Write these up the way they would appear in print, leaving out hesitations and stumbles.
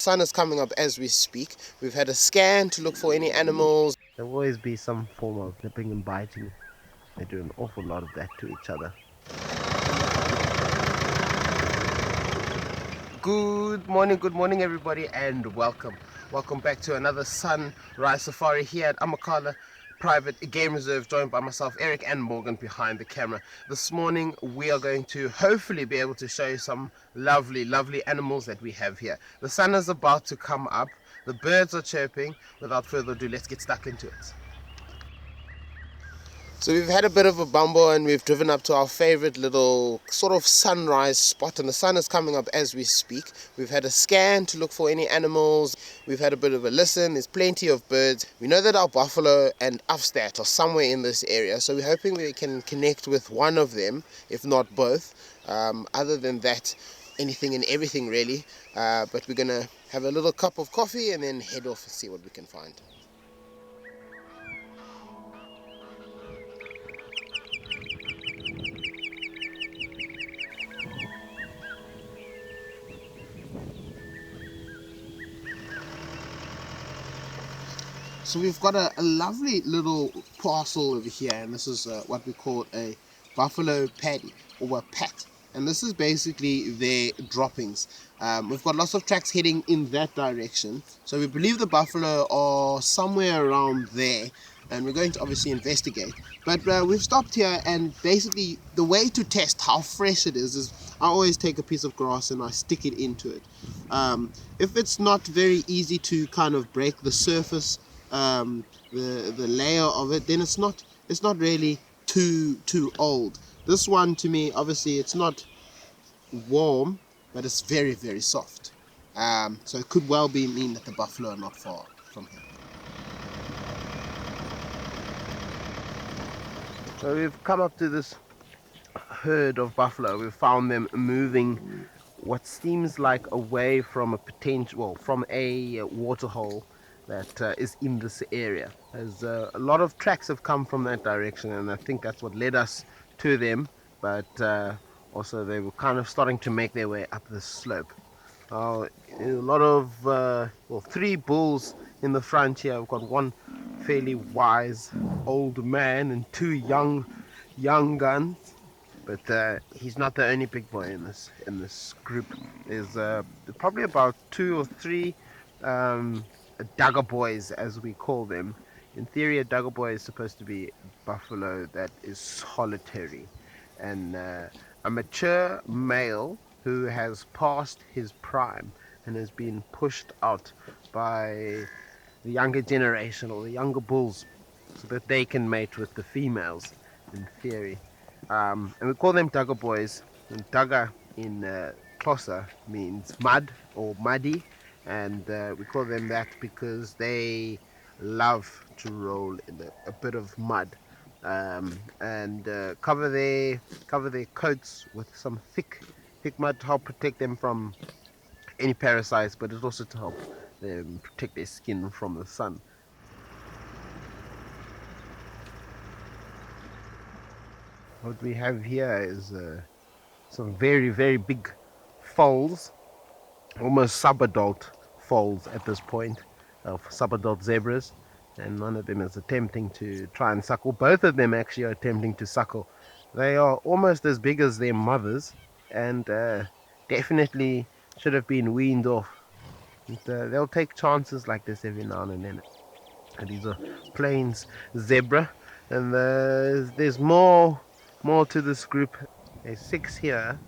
Sun is coming up as we speak. We've had a scan to look for any animals. There'll always be some form of nipping and biting. They do an awful lot of that to each other. Good morning everybody, and welcome back to another sunrise safari here at Amakhala Private Game Reserve, joined by myself, Eric, and Morgan behind the camera. This morning we are going to hopefully be able to show you some lovely animals that we have here. The sun is about to come up, the birds are chirping. Without further ado, let's get stuck into it. So we've had a bit of a bumble and we've driven up to our favorite little sort of sunrise spot, and the sun is coming up as we speak. We've had a scan to look for any animals. We've had a bit of a listen. There's plenty of birds. We know that our buffalo and Afstat are somewhere in this area, so we're hoping we can connect with one of them, if not both. Other than that, anything and everything really. But we're gonna have a little cup of coffee and then head off and see what we can find. So we've got a lovely little parcel over here, and this is what we call a buffalo paddy or a pat, and this is basically their droppings. We've got lots of tracks heading in that direction, so we believe the buffalo are somewhere around there, and we're going to obviously investigate. But we've stopped here, and basically the way to test how fresh it is I always take a piece of grass and I stick it into it. If it's not very easy to kind of break the surface, the layer of it, then it's not really too old. This one, to me, obviously it's not warm, but it's very soft. So it could well mean that the buffalo are not far from here. So we've come up to this herd of buffalo. We've found them moving what seems like away from from a waterhole that is in this area. As a lot of tracks have come from that direction, and I think that's what led us to them, but also they were kind of starting to make their way up the slope. A lot of three bulls in the front here. We've got one fairly wise old man and two young guns, but he's not the only big boy in this group. There's probably about two or three dagger boys, as we call them. In theory, a dagger boy is supposed to be buffalo that is solitary, and a mature male who has passed his prime and has been pushed out by the younger generation or the younger bulls so that they can mate with the females, in theory. And we call them dagger boys. And dagger in Xhosa means mud or muddy, and we call them that because they love to roll in a bit of mud, and cover their coats with some thick mud to help protect them from any parasites, but it's also to help them protect their skin from the sun. What we have here is some very big foals, almost subadult foals at this point, of subadult zebras, and one of them is attempting to try and suckle. Both of them actually are attempting to suckle. They are almost as big as their mothers, and definitely should have been weaned off. And, they'll take chances like this every now and then. And these are plains zebra, and there's more to this group. There's 6 here,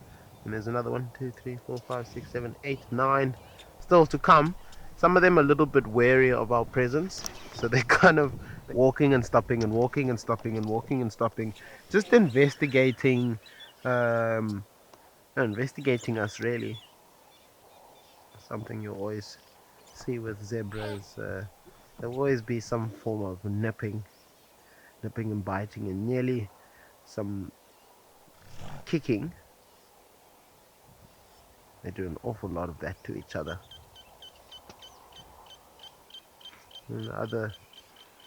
and there's another 1, 2, 3, 4, 5, 6, 7, 8, 9 still to come. Some of them are a little bit wary of our presence, so they're kind of walking and stopping and walking and stopping and walking and stopping, just investigating us, really. Something you always see with zebras. There'll always be some form of nipping and biting, and nearly some kicking. They do an awful lot of that to each other. And the other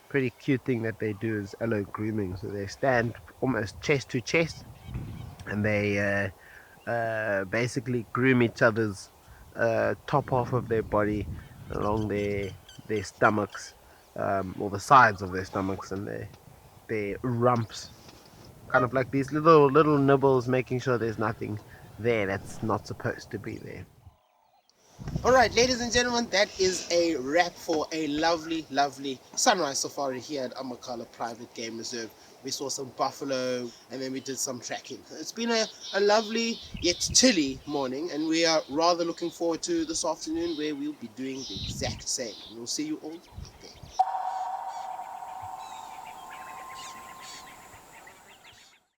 pretty cute thing that they do is allo grooming. So they stand almost chest to chest, and they basically groom each other's top half of their body, along their stomachs, or the sides of their stomachs, and their rumps, kind of like these little nibbles, making sure there's nothing there that's not supposed to be there. All right, ladies and gentlemen, that is a wrap for a lovely, lovely sunrise safari here at Amakhala Private Game Reserve. We saw some buffalo and then we did some tracking. It's been a lovely yet chilly morning, and we are rather looking forward to this afternoon where we'll be doing the exact same. We'll see you all